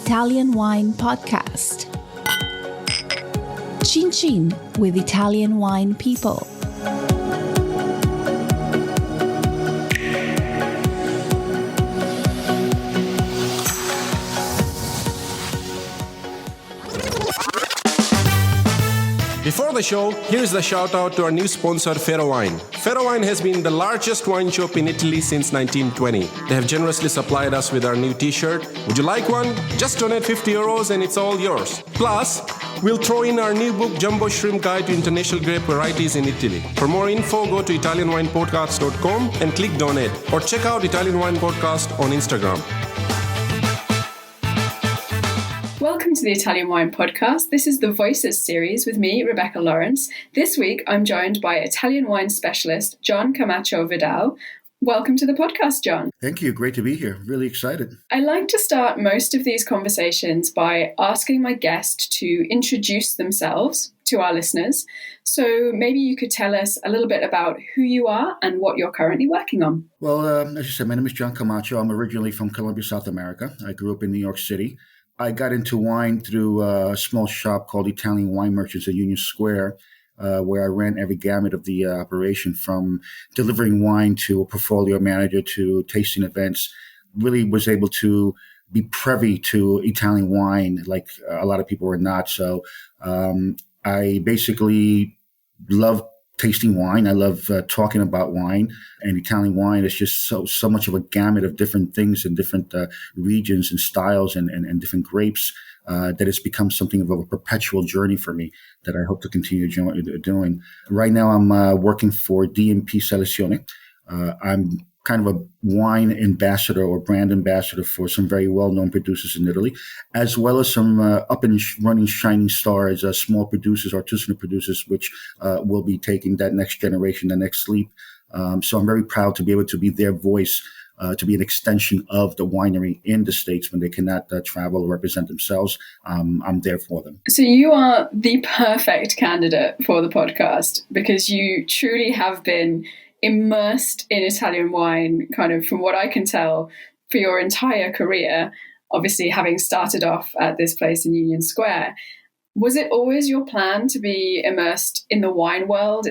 Italian Wine Podcast. Cin Cin with Italian wine people. Before the show, here's the shout out to our new sponsor, Ferro Wine. Ferro Wine has been the largest wine shop in Italy since 1920. They have generously supplied us with our new t-shirt. Would you like one? Just donate €50 and it's all yours. Plus, we'll throw in our new book, Jumbo Shrimp Guide to International Grape Varieties in Italy. For more info, go to italianwinepodcast.com and click donate. Or check out Italian Wine Podcast on Instagram. Welcome to the Italian Wine Podcast. This is the Voices series with me, Rebecca Lawrence. This week, I'm joined by Italian wine specialist, John Camacho Vidal. Welcome to the podcast, John. Thank you. Great to be here. Really excited. I like to start most of these conversations by asking my guest to introduce themselves to our listeners. So maybe you could tell us a little bit about who you are and what you're currently working on. Well, as you said, my name is John Camacho. I'm originally from Colombia, South America. I grew up in New York City. I got into wine through a small shop called Italian Wine Merchants at Union Square, where I ran every gamut of the operation, from delivering wine to a portfolio manager to tasting events. Really was able to be privy to Italian wine like a lot of people were not. So I basically love tasting wine. I love talking about wine, and Italian wine is just so much of a gamut of different things and different regions and styles and different grapes that it's become something of a perpetual journey for me that I hope to continue doing. Right now, I'm working for D&P Selezioni. I'm kind of a wine ambassador or brand ambassador for some very well-known producers in Italy, as well as some up-and-running shining stars, small producers, artisanal producers, which will be taking that next generation, the next leap. So I'm very proud to be able to be their voice, to be an extension of the winery in the States when they cannot travel or represent themselves. I'm there for them. So you are the perfect candidate for the podcast because you truly have been immersed in Italian wine, kind of from what I can tell, for your entire career, obviously having started off at this place in Union Square. Was it always your plan to be immersed in the wine world,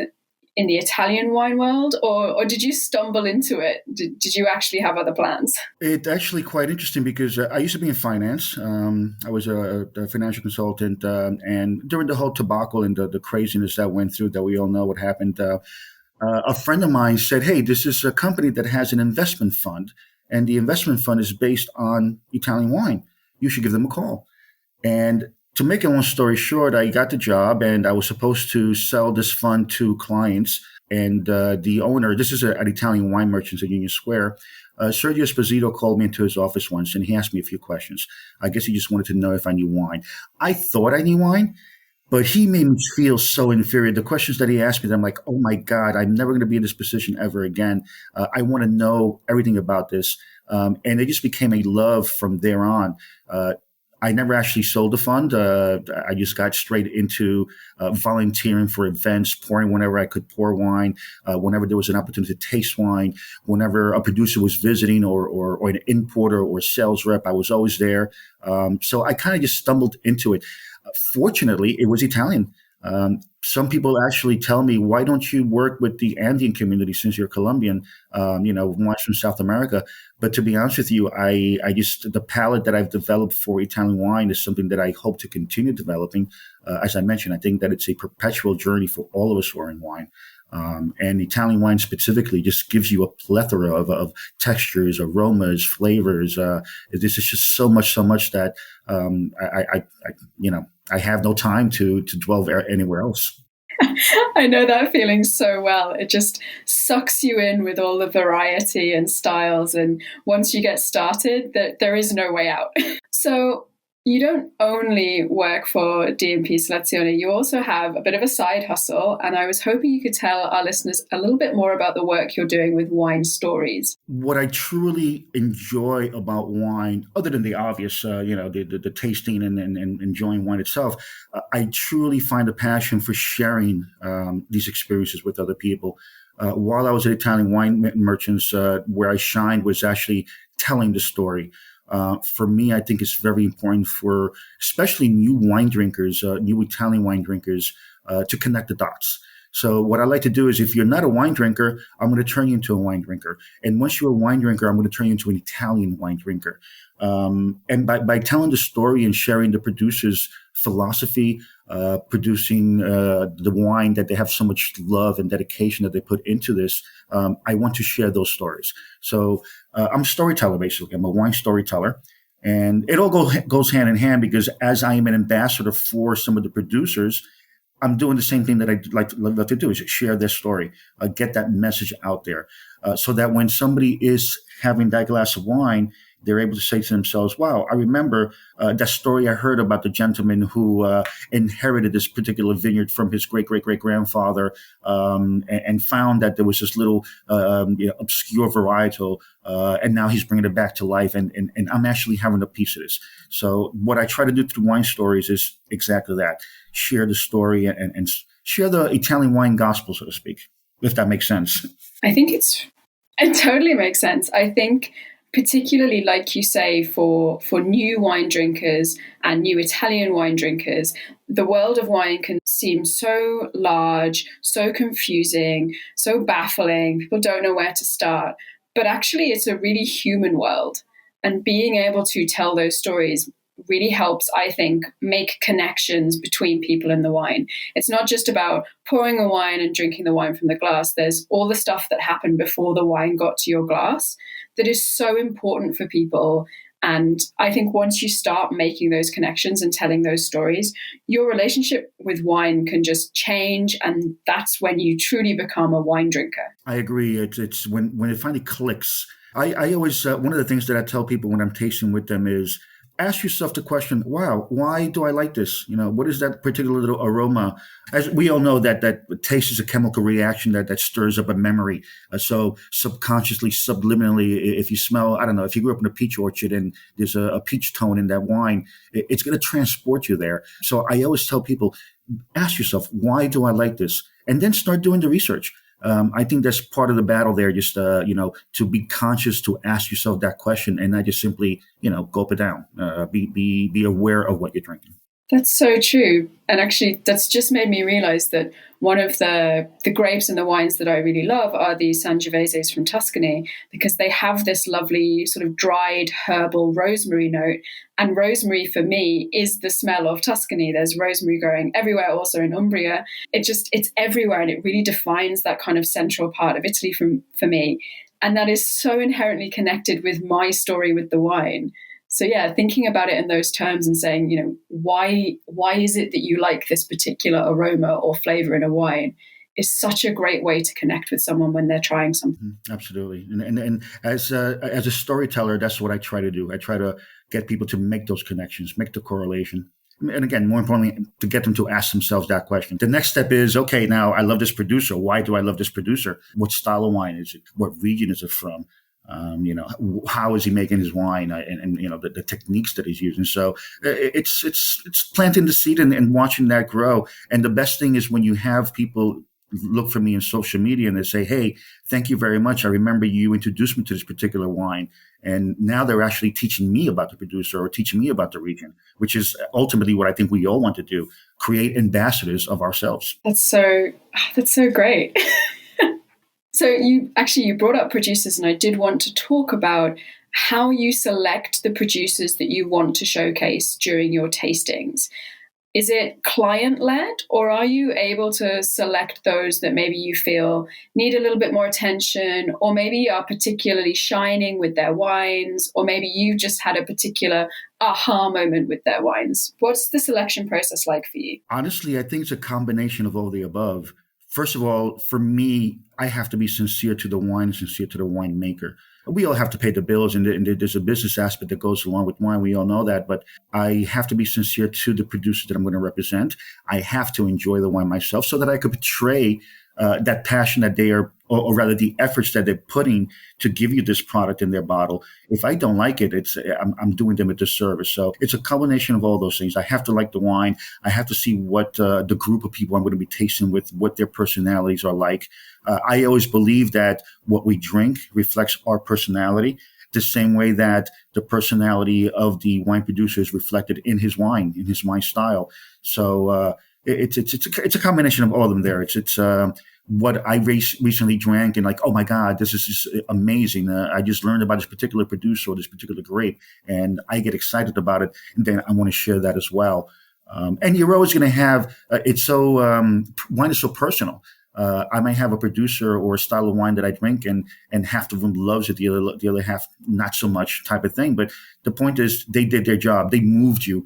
in the Italian wine world, or did you stumble into it? Did you actually have other plans? It's actually quite interesting because I used to be in finance. I was a financial consultant, and during the whole tobacco and the craziness that went through, that we all know what happened, a friend of mine said, hey, this is a company that has an investment fund, and the investment fund is based on Italian wine. You should give them a call. And to make a long story short, I got the job, and I was supposed to sell this fund to clients. And the owner, this is an Italian wine merchant at Union Square, Sergio Esposito called me into his office once, and he asked me a few questions. I guess he just wanted to know if I knew wine. I thought I knew wine, but he made me feel so inferior. The questions that he asked me, I'm like, oh my God, I'm never going to be in this position ever again. I want to know everything about this. And it just became a love from there on. I never actually sold the fund. I just got straight into volunteering for events, pouring whenever I could pour wine, whenever there was an opportunity to taste wine, whenever a producer was visiting or an importer or sales rep, I was always there. So I kind of just stumbled into it. Fortunately, it was Italian. Some people actually tell me, why don't you work with the Andean community since you're Colombian, wines from South America? But to be honest with you, I just, the palate that I've developed for Italian wine is something that I hope to continue developing. As I mentioned, I think that it's a perpetual journey for all of us who are in wine. And Italian wine specifically just gives you a plethora of textures, aromas, flavors. This is just so much that I have no time to dwell anywhere else. I know that feeling so well. It just sucks you in with all the variety and styles. And once you get started, there is no way out. So you don't only work for D&P Selezioni, you also have a bit of a side hustle. And I was hoping you could tell our listeners a little bit more about the work you're doing with Wine Stories. What I truly enjoy about wine, other than the obvious, the tasting and enjoying wine itself, I truly find a passion for sharing these experiences with other people. While I was at Italian Wine Merchants, where I shined was actually telling the story. For me, I think it's very important for especially new wine drinkers, new Italian wine drinkers, to connect the dots. So what I like to do is if you're not a wine drinker, I'm going to turn you into a wine drinker. And once you're a wine drinker, I'm going to turn you into an Italian wine drinker. And by telling the story and sharing the producer's philosophy, producing the wine that they have so much love and dedication that they put into this, I want to share those stories. So I'm a storyteller, basically. I'm a wine storyteller. And it all goes hand in hand because as I am an ambassador for some of the producers, I'm doing the same thing that I love to do is share their story, get that message out there so that when somebody is having that glass of wine, they're able to say to themselves, wow, I remember that story I heard about the gentleman who inherited this particular vineyard from his great-great-great-grandfather and found that there was this little obscure varietal, and now he's bringing it back to life, and I'm actually having a piece of this. So what I try to do through wine stories is exactly that, share the story and share the Italian wine gospel, so to speak, if that makes sense. I think it totally makes sense. I think particularly, like you say, for new wine drinkers and new Italian wine drinkers, the world of wine can seem so large, so confusing, so baffling. People don't know where to start. But actually, it's a really human world. And being able to tell those stories really helps, I think, make connections between people and the wine. It's not just about pouring a wine and drinking the wine from the glass. There's all the stuff that happened before the wine got to your glass that is so important for people. And I think once you start making those connections and telling those stories, your relationship with wine can just change. And that's when you truly become a wine drinker. I agree. It's when it finally clicks. I always, one of the things that I tell people when I'm tasting with them is, ask yourself the question, wow, why do I like this? What is that particular little aroma? As we all know that taste is a chemical reaction that stirs up a memory. So subconsciously, subliminally, if you smell, I don't know, if you grew up in a peach orchard and there's a peach tone in that wine, it's going to transport you there. So I always tell people, ask yourself, why do I like this? And then start doing the research. I think that's part of the battle there, just, to be conscious, to ask yourself that question and not just simply, gulp it down, be aware of what you're drinking. That's so true. And actually, that's just made me realize that one of the grapes and the wines that I really love are the Sangioveses from Tuscany, because they have this lovely sort of dried herbal rosemary note. And rosemary for me is the smell of Tuscany. There's rosemary growing everywhere, also in Umbria. It's everywhere, and it really defines that kind of central part of Italy for me. And that is so inherently connected with my story with the wine. So yeah, thinking about it in those terms and saying, why is it that you like this particular aroma or flavor in a wine is such a great way to connect with someone when they're trying something. Absolutely. And as a storyteller, that's what I try to do. I try to get people to make those connections, make the correlation. And again, more importantly, to get them to ask themselves that question. The next step is, okay, now I love this producer. Why do I love this producer? What style of wine is it? What region is it from? How is he making his wine and the techniques that he's using. So it's planting the seed and watching that grow. And the best thing is when you have people look for me in social media and they say, hey, thank you very much. I remember you introduced me to this particular wine. And now they're actually teaching me about the producer or teaching me about the region, which is ultimately what I think we all want to do, create ambassadors of ourselves. That's so great. So you brought up producers, and I did want to talk about how you select the producers that you want to showcase during your tastings. Is it client-led, or are you able to select those that maybe you feel need a little bit more attention, or maybe are particularly shining with their wines, or maybe you've just had a particular aha moment with their wines? What's the selection process like for you? Honestly, I think it's a combination of all the above. First of all, for me, I have to be sincere to the wine, sincere to the winemaker. We all have to pay the bills, and there's a business aspect that goes along with wine. We all know that, but I have to be sincere to the producer that I'm going to represent. I have to enjoy the wine myself so that I could portray that passion that they are, or rather the efforts that they're putting to give you this product in their bottle. If I don't like it, I'm doing them a disservice. So it's a combination of all those things. I have to like the wine. I have to see what the group of people I'm going to be tasting with, what their personalities are like. I always believe that what we drink reflects our personality, the same way that the personality of the wine producer is reflected in his wine style. So it's a combination of all of them there. It's what I recently drank and like, oh my God, this is just amazing. I just learned about this particular producer or this particular grape, and I get excited about it, and then I want to share that as well. And you're always going to have wine is so personal. I might have a producer or a style of wine that I drink, and half of them loves it, the other half not so much, type of thing. But the point is, they did their job. They moved you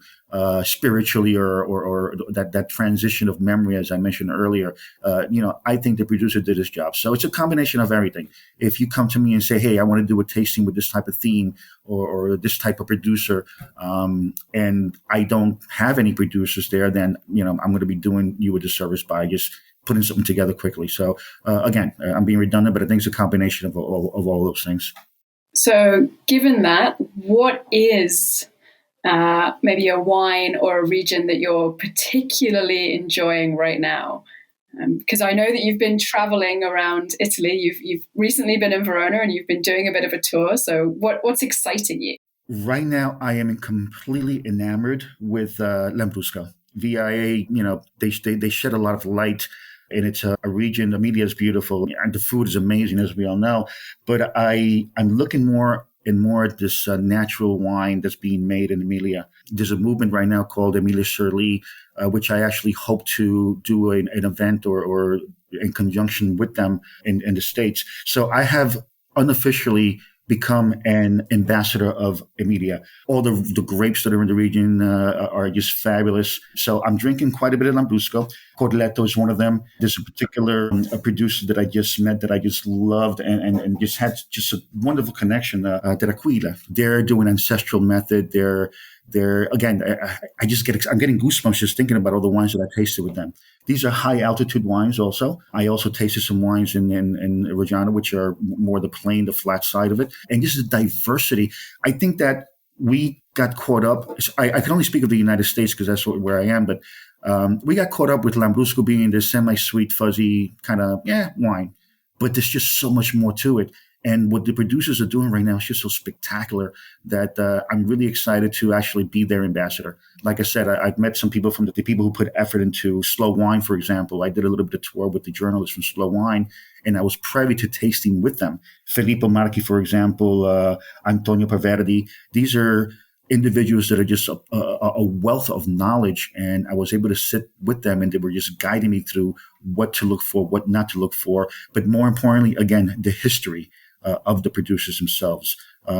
spiritually, or that transition of memory, as I mentioned earlier. I think the producer did his job. So it's a combination of everything. If you come to me and say, "Hey, I want to do a tasting with this type of theme or this type of producer," and I don't have any producers there, then I'm going to be doing you a disservice by just putting something together quickly. So again, I'm being redundant, but I think it's a combination of all those things. So given that, what is maybe a wine or a region that you're particularly enjoying right now? Because I know that you've been traveling around Italy. You've recently been in Verona and you've been doing a bit of a tour. So what's exciting you? Right now, I am completely enamored with Lambrusco. VIA, they shed a lot of light. And it's a region. Emilia is beautiful, and the food is amazing, as we all know. But I'm looking more and more at this natural wine that's being made in Emilia. There's a movement right now called Emilia Surly, which I actually hope to do an event or in conjunction with them in the States. So I have unofficially become an ambassador of Emilia. All the grapes that are in the region are just fabulous. So I'm drinking quite a bit of Lambrusco. Corletto is one of them. There's a particular producer that I just met that I just loved and just had just a wonderful connection, Dell'Aquila. They're doing ancestral method. They're again, I'm getting goosebumps just thinking about all the wines that I tasted with them. These are high altitude wines also. I also tasted some wines in Reggiana, which are more the flat side of it. And just the diversity. I think that we got caught up. I can only speak of the United States because that's where I am, but we got caught up with Lambrusco being this semi-sweet, fuzzy kind of, wine. But there's just so much more to it. And what the producers are doing right now is just so spectacular that I'm really excited to actually be their ambassador. Like I said, I've met some people from the people who put effort into Slow Wine, for example. I did a little bit of tour with the journalists from Slow Wine, and I was privy to tasting with them. Filippo Marchi, for example, Antonio Paverdi. These are individuals that are just a wealth of knowledge, and I was able to sit with them, and they were just guiding me through what to look for, what not to look for, but more importantly, again, the history of the producers themselves.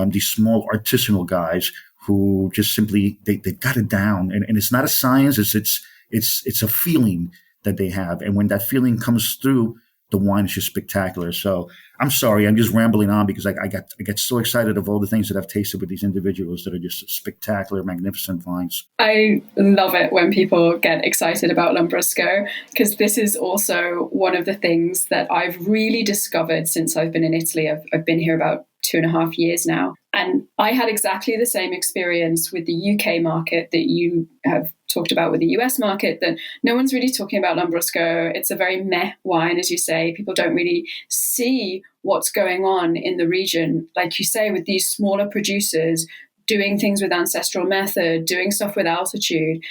These small artisanal guys who just simply they got it down, and it's not a science. It's a feeling that they have, and when that feeling comes through, the wine is just spectacular. So I'm sorry, I'm just rambling on because I get so excited of all the things that I've tasted with these individuals that are just spectacular, magnificent wines. I love it when people get excited about Lambrusco, because this is also one of the things that I've really discovered since I've been in Italy. I've been here about 2.5 years now. And I had exactly the same experience with the UK market that you have talked about with the US market, that no one's really talking about Lambrusco. It's a very meh wine, as you say. People don't really see what's going on in the region, like you say, with these smaller producers doing things with ancestral method, doing stuff with altitude.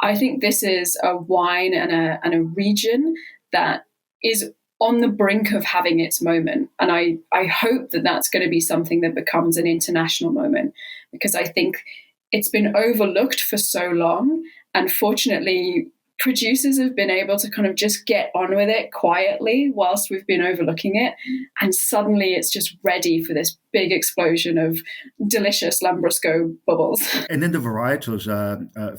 I think this is a wine and a region that is on the brink of having its moment. And I hope that that's going to be something that becomes an international moment, because I think it's been overlooked for so long. And fortunately, producers have been able to kind of just get on with it quietly whilst we've been overlooking it. And suddenly it's just ready for this big explosion of delicious Lambrusco bubbles. And then the varietals,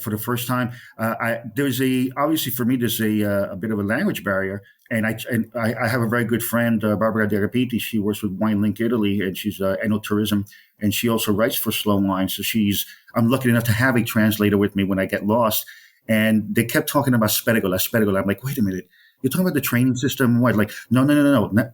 for the first time, obviously for me, there's a bit of a language barrier. And I have a very good friend, Barbara De Rapiti. She works with Wine Link Italy, and she's Enoturism, and she also writes for Slow Wine. So I'm lucky enough to have a translator with me when I get lost. And they kept talking about Sperigola. I'm like, wait a minute, You're talking about the training system. What? Like, no.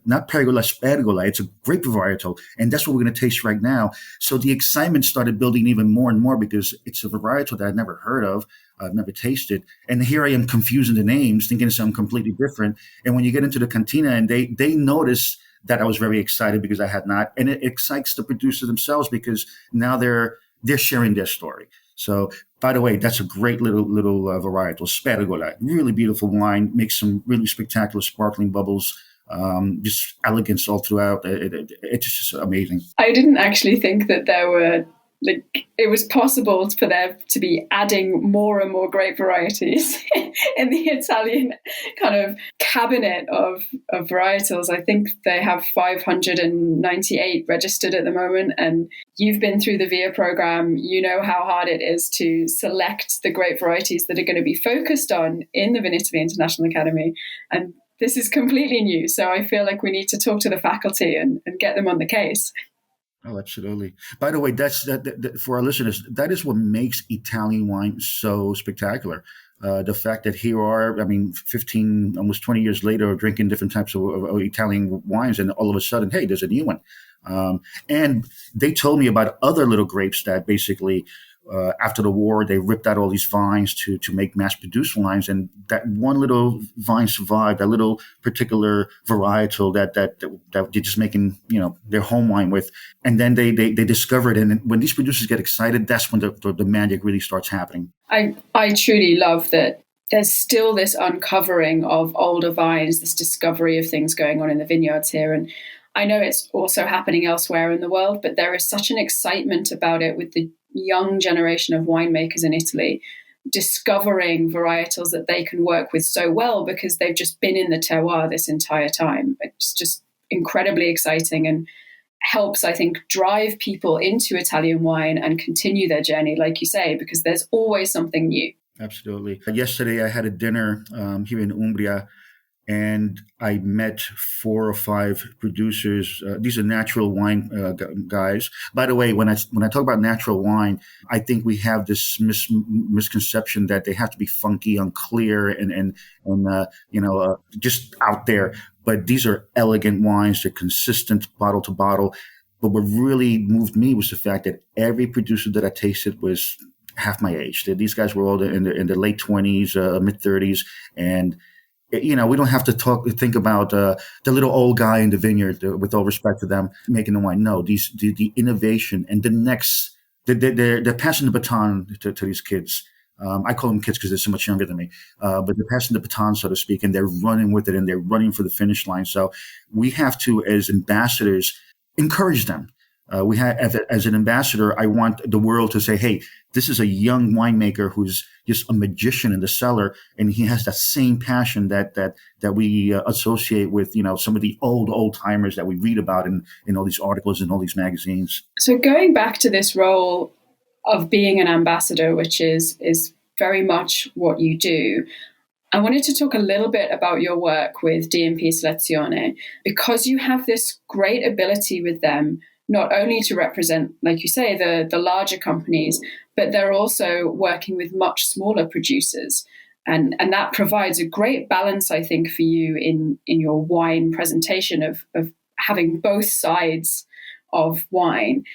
Not Pergola, Spergola. It's a grape varietal. And that's what we're going to taste right now. So the excitement started building even more and more because it's a varietal that I'd never heard of. I've never tasted. And here I am confusing the names, thinking of something completely different. And when you get into the cantina and they notice that I was very excited because I had not. And it excites the producers themselves because now they're sharing their story. So, by the way, that's a great little varietal, Spergola. Really beautiful wine, makes some really spectacular sparkling bubbles, just elegance all throughout. It's just amazing. I didn't actually think that there were, it was possible for there to be adding more and more grape varieties in the Italian kind of cabinet of varietals. I think they have 598 registered at the moment. And you've been through the VIA program. You know how hard it is to select the grape varieties that are going to be focused on in the Vinitaly International Academy. And this is completely new. So I feel like we need to talk to the faculty and get them on the case. Oh, absolutely. By the way, that's that for our listeners, that is what makes Italian wine so spectacular. The fact that here are, 15, almost 20 years later, drinking different types of Italian wines, and all of a sudden, hey, there's a new one. And they told me about other little grapes that basically, after the war, they ripped out all these vines to make mass-produced wines, and that one little vine survived, that little particular varietal that they're just making, their home wine with, and then they discover it. And when these producers get excited, that's when the magic really starts happening. I truly love that there's still this uncovering of older vines, this discovery of things going on in the vineyards here, and I know it's also happening elsewhere in the world, but there is such an excitement about it with the young generation of winemakers in Italy discovering varietals that they can work with so well because they've just been in the terroir this entire time. It's just incredibly exciting and helps, I think, drive people into Italian wine and continue their journey, like you say, because there's always something new. Absolutely. Yesterday, I had a dinner here in Umbria, and I met 4 or 5 producers. These are natural wine guys. By the way, when I talk about natural wine, I think we have this misconception that they have to be funky, unclear, and just out there. But these are elegant wines. They're consistent, bottle to bottle. But what really moved me was the fact that every producer that I tasted was half my age. These guys were all in the late 20s, mid 30s, and we don't have to think about the little old guy in the vineyard, with all respect to them, making the wine. No, the innovation and the next, they're passing the baton to these kids. I call them kids because they're so much younger than me, but they're passing the baton, so to speak, and they're running with it, and they're running for the finish line. So we have to, as ambassadors, encourage them. We have, as an ambassador, I want the world to say, hey, this is a young winemaker who's just a magician in the cellar, and he has that same passion that we associate with, some of the old timers that we read about in all these articles and all these magazines. So going back to this role of being an ambassador, which is very much what you do, I wanted to talk a little bit about your work with D&P Selezioni, because you have this great ability with them, not only to represent, like you say, the larger companies, but they're also working with much smaller producers. And that provides a great balance, I think, for you in your wine presentation of having both sides of wine.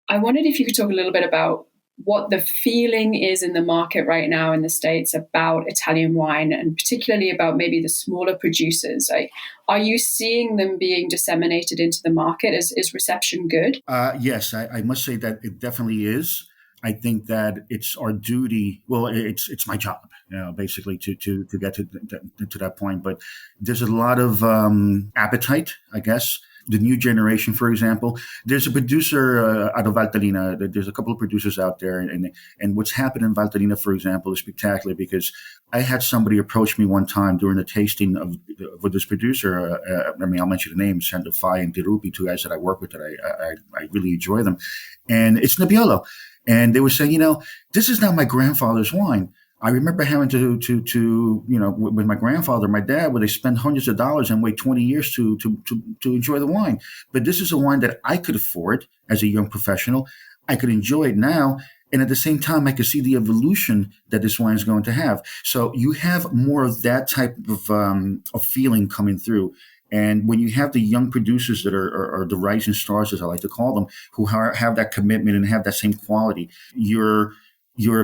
I wondered if you could talk a little bit about what the feeling is in the market right now in the States about Italian wine, and particularly about maybe the smaller producers. Like, are you seeing them being disseminated into the market? Is reception good? Yes, I must say that it definitely is. I think that it's our duty. Well, it's my job, basically to get to that point. But there's a lot of appetite, I guess. The new generation, for example, there's a producer out of Valtellina. There's a couple of producers out there, and what's happened in Valtellina, for example, is spectacular, because I had somebody approach me one time during the tasting with this producer. I'll mention the names, Sandofai and Dirupi, 2 guys that I work with that I really enjoy them, and it's Nebbiolo. And they were saying, this is not my grandfather's wine. I remember having to with my grandfather, my dad, where they spend hundreds of dollars and wait 20 years to enjoy the wine. But this is a wine that I could afford as a young professional. I could enjoy it now. And at the same time, I can see the evolution that this wine is going to have. So you have more of that type of feeling coming through. And when you have the young producers that are the rising stars, as I like to call them, who have that commitment and have that same quality, you're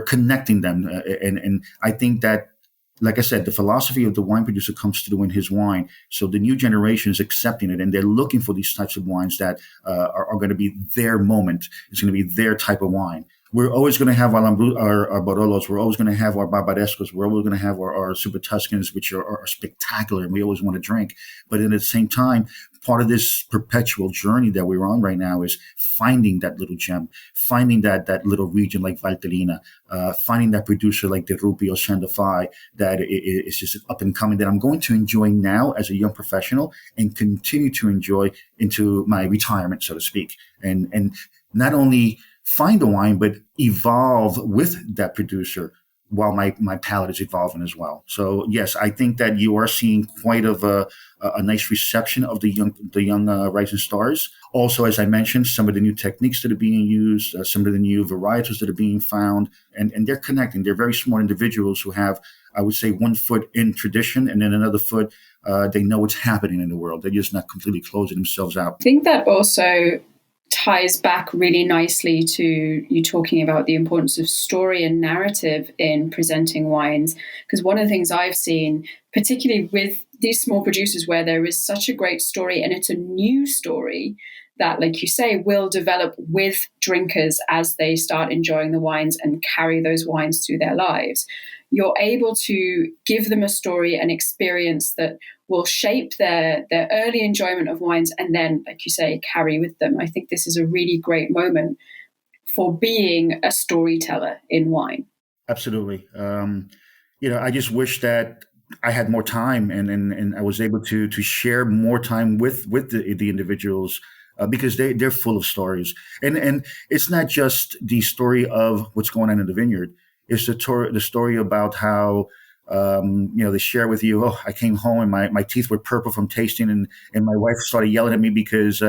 connecting them. And I think that, like I said, the philosophy of the wine producer comes through in his wine. So the new generation is accepting it, and they're looking for these types of wines that are going to be their moment. It's going to be their type of wine. We're always going to have our Barolos. We're always going to have our Barbarescos. We're always going to have our Super Tuscans, which are spectacular, and we always want to drink. But at the same time, part of this perpetual journey that we're on right now is finding that little gem, finding that little region like Valtellina, finding that producer like De Rupi or Shandafai that is just up and coming, that I'm going to enjoy now as a young professional and continue to enjoy into my retirement, so to speak. And not only find the wine, but evolve with that producer while my palate is evolving as well. So yes, I think that you are seeing quite of a nice reception of the young rising stars. Also, as I mentioned, some of the new techniques that are being used, some of the new varietals that are being found, and they're connecting. They're very smart individuals who have, I would say, one foot in tradition and then another foot, they know what's happening in the world. They're just not completely closing themselves out. I think that also ties back really nicely to you talking about the importance of story and narrative in presenting wines. Because one of the things I've seen, particularly with these small producers where there is such a great story and it's a new story that, like you say, will develop with drinkers as they start enjoying the wines and carry those wines through their lives. You're able to give them a story, an experience that will shape their early enjoyment of wines and then, like you say, carry with them. I think this is a really great moment for being a storyteller in wine. Absolutely. I just wish that I had more time and I was able to share more time with the individuals because they're full of stories. And it's not just the story of what's going on in the vineyard. It's the story about how, they share with you, oh, I came home and my teeth were purple from tasting and my wife started yelling at me because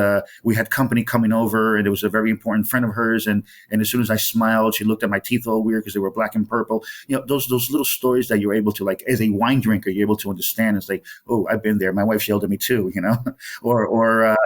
we had company coming over and it was a very important friend of hers. And as soon as I smiled, she looked at my teeth all weird because they were black and purple. Those little stories that you're able to, like, as a wine drinker, you're able to understand. It's like, oh, I've been there. My wife yelled at me too, or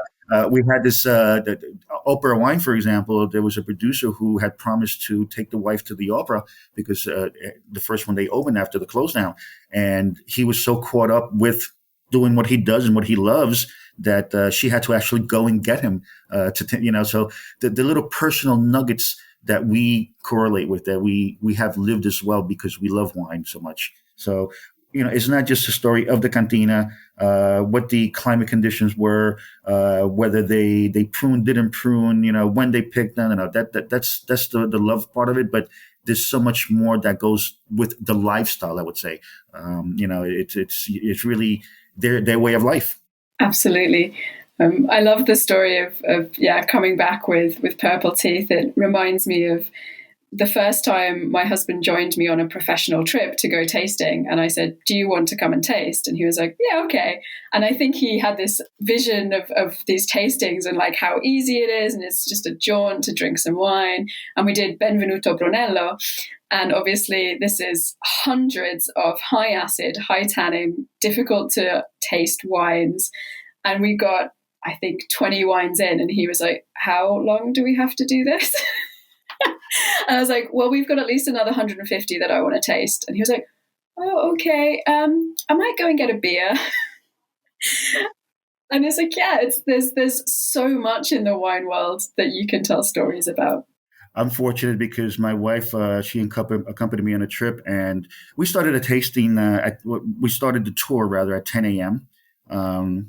we've had this the opera wine, for example. There was a producer who had promised to take the wife to the opera because the first one they opened after the close down, and he was so caught up with doing what he does and what he loves that she had to actually go and get him So the little personal nuggets that we correlate with, that we have lived as well because we love wine so much. So it's not just a story of the cantina, what the climate conditions were, whether they pruned, didn't prune, when they picked them. That's the love part of it. But there's so much more that goes with the lifestyle, I would say. It's really their way of life. Absolutely. I love the story of coming back with purple teeth. It reminds me of the first time my husband joined me on a professional trip to go tasting, and I said, do you want to come and taste? And he was like, yeah, okay. And I think he had this vision of these tastings and like how easy it is, and it's just a jaunt to drink some wine. And we did Benvenuto Brunello, and obviously this is hundreds of high acid, high tannin, difficult to taste wines. And we got, I think, 20 wines in, and he was like, how long do we have to do this? And I was like, well, we've got at least another 150 that I want to taste. And he was like, oh, okay. I might go and get a beer. And it's like, yeah, there's so much in the wine world that you can tell stories about. I'm fortunate because my wife, she accompanied me on a trip, and we started we started the tour rather at 10 a.m.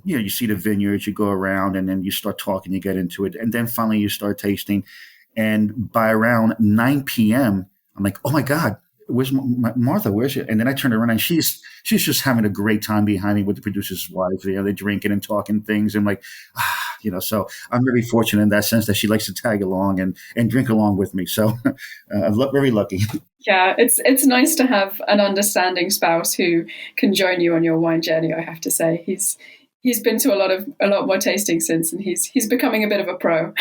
You see the vineyards, you go around, and then you start talking, you get into it, and then finally you start tasting. And by around 9 p.m., I'm like, oh my God, where's Martha? Where's she? And then I turned around and she's just having a great time behind me with the producer's wife. They're drinking and talking things. And like, so I'm very fortunate in that sense that she likes to tag along and drink along with me. So I'm very lucky. Yeah, it's nice to have an understanding spouse who can join you on your wine journey. I have to say, he's been to a lot more tasting since, and he's becoming a bit of a pro.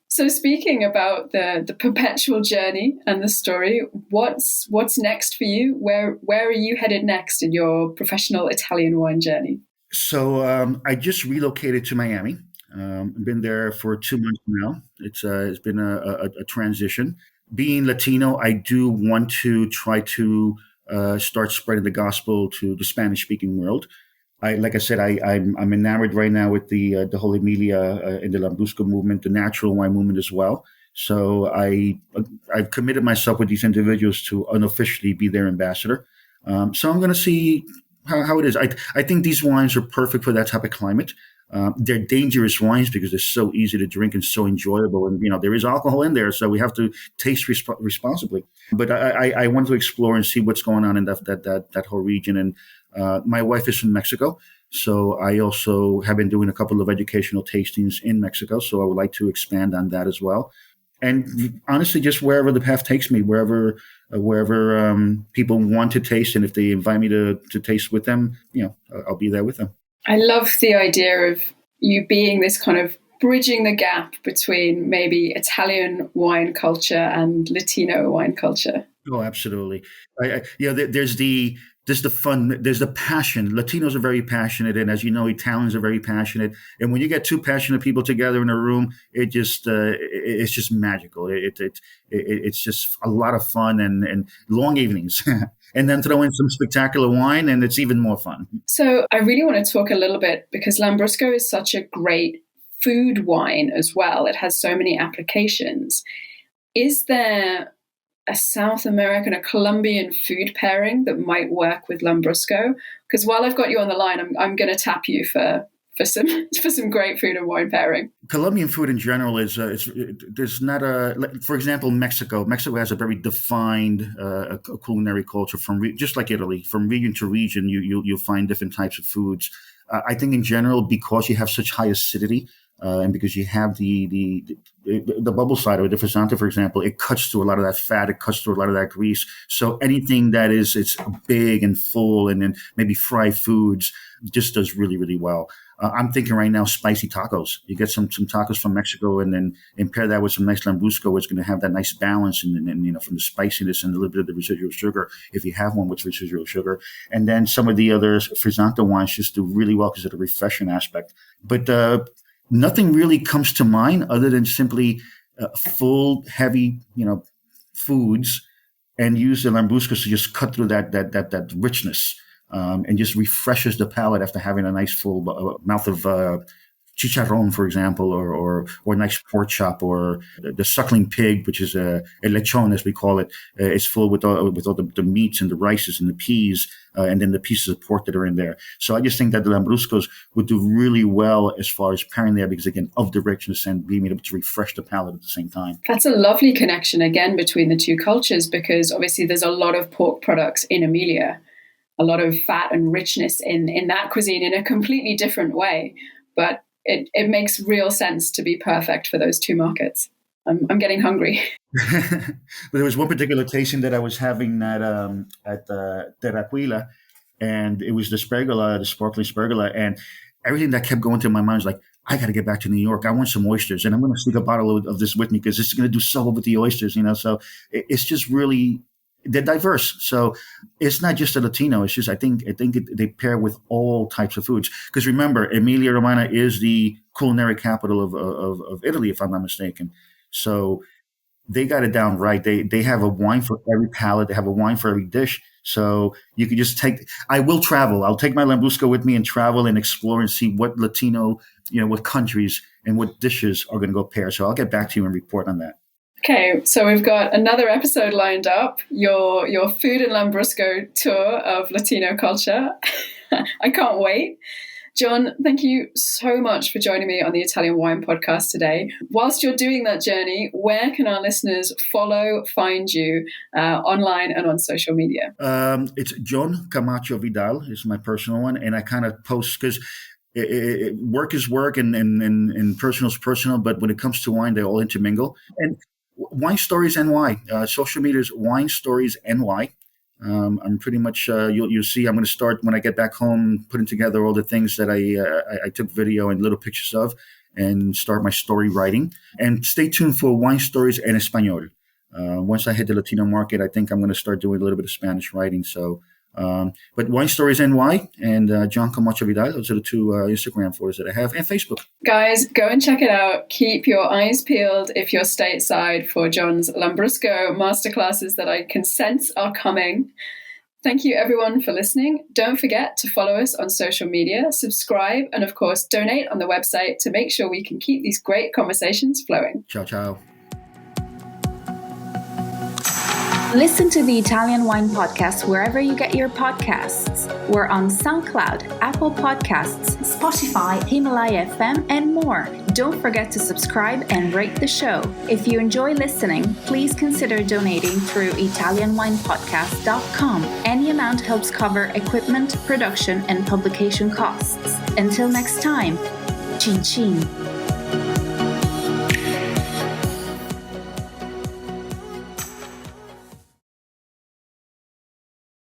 So speaking about the perpetual journey and the story, what's next for you? Where are you headed next in your professional Italian wine journey? So I just relocated to Miami. I've been there for 2 months now. It's been a transition. Being Latino, I do want to try to start spreading the gospel to the Spanish speaking world. Like I said, I'm enamored right now with the whole Emilia and the Lambrusco movement, the natural wine movement as well. So I've committed myself with these individuals to unofficially be their ambassador. So I'm going to see how it is. I think these wines are perfect for that type of climate. They're dangerous wines because they're so easy to drink and so enjoyable, and there is alcohol in there, so we have to taste responsibly. But I want to explore and see what's going on in that whole region. And my wife is from Mexico, so I also have been doing a couple of educational tastings in Mexico. So I would like to expand on that as well. And honestly, just wherever the path takes me, wherever people want to taste, and if they invite me to taste with them, I'll be there with them. I love the idea of you being this kind of bridging the gap between maybe Italian wine culture and Latino wine culture. Oh, absolutely. There's the fun, there's the passion. Latinos are very passionate, and as you know, Italians are very passionate. And when you get two passionate people together in a room, it's just magical. It's just a lot of fun and long evenings. And then throw in some spectacular wine, and it's even more fun. So I really want to talk a little bit, because Lambrusco is such a great food wine as well. It has so many applications. Is there a South American, a Colombian food pairing that might work with Lambrusco? Because while I've got you on the line, I'm going to tap you for some great food and wine pairing. Colombian food in general there's not for example, Mexico has a very defined culinary culture just like Italy. From region to region, you'll find different types of foods. I think in general, because you have such high acidity, and because you have the bubble cider, the Frizzante, for example, it cuts through a lot of that fat, it cuts through a lot of that grease. So anything that it's big and full, and then maybe fried foods, just does really, really well. I'm thinking right now, spicy tacos. You get some tacos from Mexico, and pair that with some nice Lambrusco. It's going to have that nice balance, and from the spiciness and a little bit of the residual sugar, if you have one with residual sugar. And then some of the other Frizzante wines just do really well because of the refreshing aspect. But nothing really comes to mind other than simply full, heavy, foods, and use the Lambruscos to just cut through that richness. And just refreshes the palate after having a nice full mouth of chicharron, for example, or a nice pork chop, or the suckling pig, which is a lechon, as we call it. It's full with all the meats and the rices and the peas, and then the pieces of pork that are in there. So I just think that the Lambruscos would do really well as far as pairing there, because again, of the richness and being able to refresh the palate at the same time. That's a lovely connection again between the two cultures, because obviously there's a lot of pork products in Emilia. A lot of fat and richness in that cuisine in a completely different way. But it makes real sense to be perfect for those two markets. I'm getting hungry. There was one particular tasting that I was having at Terraquila, and it was the spergola, the sparkling spergola, and everything that kept going through my mind was like, I got to get back to New York. I want some oysters, and I'm going to sneak a bottle of this with me because it's going to do so well with the oysters, So it's just really... They're diverse, so it's not just a Latino. It's just I think they pair with all types of foods. Because remember, Emilia Romagna is the culinary capital of Italy, if I'm not mistaken. So they got it down right. They have a wine for every palate. They have a wine for every dish. So you could just take. I will travel. I'll take my Lambrusco with me and travel and explore and see what Latino, what countries and what dishes are going to go pair. So I'll get back to you and report on that. Okay, so we've got another episode lined up, your food and Lambrusco tour of Latino culture. I can't wait. John, thank you so much for joining me on the Italian Wine Podcast today. Whilst you're doing that journey, where can our listeners find you online and on social media? It's John Camacho Vidal is my personal one, and I kind of post because work is work and personal is personal, but when it comes to wine, they all intermingle. And Wine Stories NY. Social media is Wine Stories NY. I'm pretty much, you'll see, I'm going to start when I get back home, putting together all the things that I took video and little pictures of. and start my story writing. And stay tuned for Wine Stories en Español. Once I hit the Latino market, I think I'm going to start doing a little bit of Spanish writing. So, but Wine Stories NY and John Camacho Vidal, those are the two Instagram folders that I have, and Facebook. Guys, go and check it out. Keep your eyes peeled if you're stateside for John's Lambrusco masterclasses that I can sense are coming. Thank you, everyone, for listening. Don't forget to follow us on social media, subscribe, and of course, donate on the website to make sure we can keep these great conversations flowing. Ciao, ciao. Listen to the Italian Wine Podcast wherever you get your podcasts. We're on SoundCloud, Apple Podcasts, Spotify, Himalaya FM, and more. Don't forget to subscribe and rate the show. If you enjoy listening, please consider donating through ItalianWinePodcast.com. Any amount helps cover equipment, production, and publication costs. Until next time, Cin Cin.